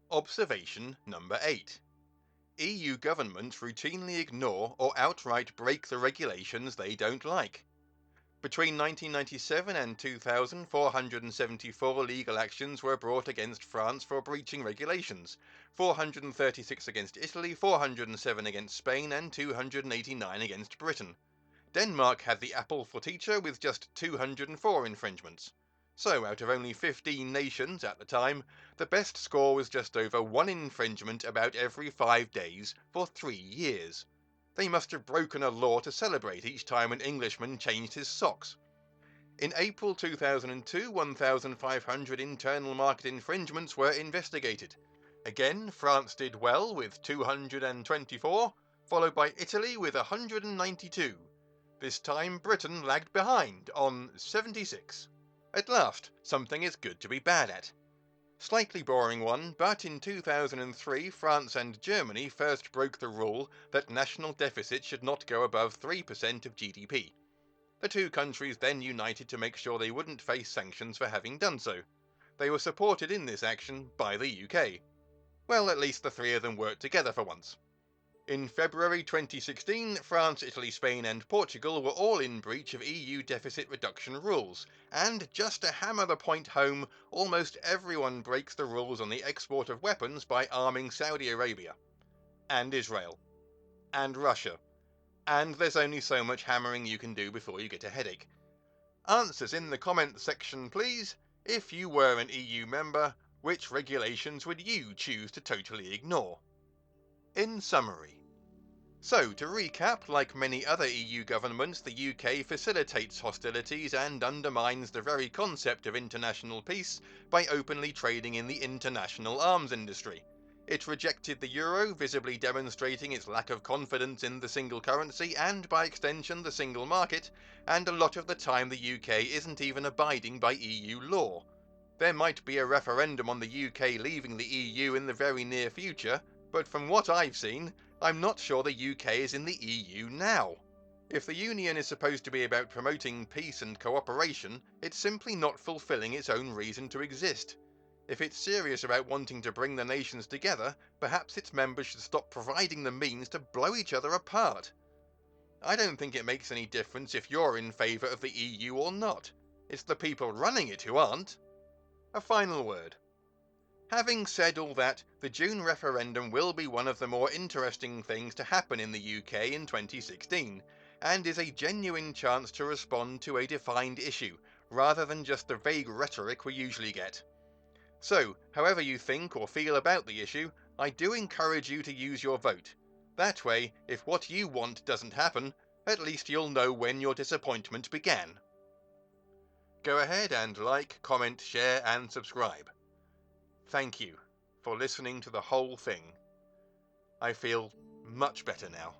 Observation number 8. EU governments routinely ignore or outright break the regulations they don't like. Between 1997 and 2000, 474 legal actions were brought against France for breaching regulations, 436 against Italy, 407 against Spain, and 289 against Britain. Denmark had the apple for teacher with just 204 infringements. So, out of only 15 nations at the time, the best score was just over one infringement about every 5 days for 3 years. They must have broken a law to celebrate each time an Englishman changed his socks. In April 2002, 1,500 internal market infringements were investigated. Again, France did well with 224, followed by Italy with 192. This time Britain lagged behind on 76. At last, something is good to be bad at. Slightly boring one, but in 2003 France and Germany first broke the rule that national deficit should not go above 3% of GDP. The two countries then united to make sure they wouldn't face sanctions for having done so. They were supported in this action by the UK. Well, at least the three of them worked together for once. In February 2016, France, Italy, Spain and Portugal were all in breach of EU deficit reduction rules, and just to hammer the point home, almost everyone breaks the rules on the export of weapons by arming Saudi Arabia, and Israel, and Russia, and there's only so much hammering you can do before you get a headache. Answers in the comments section please. If you were an EU member, which regulations would you choose to totally ignore? In summary. So, to recap, like many other EU governments, the UK facilitates hostilities and undermines the very concept of international peace by openly trading in the international arms industry. It rejected the euro, visibly demonstrating its lack of confidence in the single currency and, by extension, the single market, and a lot of the time the UK isn't even abiding by EU law. There might be a referendum on the UK leaving the EU in the very near future, but from what I've seen, I'm not sure the UK is in the EU now. If the Union is supposed to be about promoting peace and cooperation, it's simply not fulfilling its own reason to exist. If it's serious about wanting to bring the nations together, perhaps its members should stop providing the means to blow each other apart. I don't think it makes any difference if you're in favour of the EU or not. It's the people running it who aren't. A final word. Having said all that, the June referendum will be one of the more interesting things to happen in the UK in 2016, and is a genuine chance to respond to a defined issue, rather than just the vague rhetoric we usually get. So, however you think or feel about the issue, I do encourage you to use your vote. That way, if what you want doesn't happen, at least you'll know when your disappointment began. Go ahead and like, comment, share and subscribe. Thank you for listening to the whole thing. I feel much better now.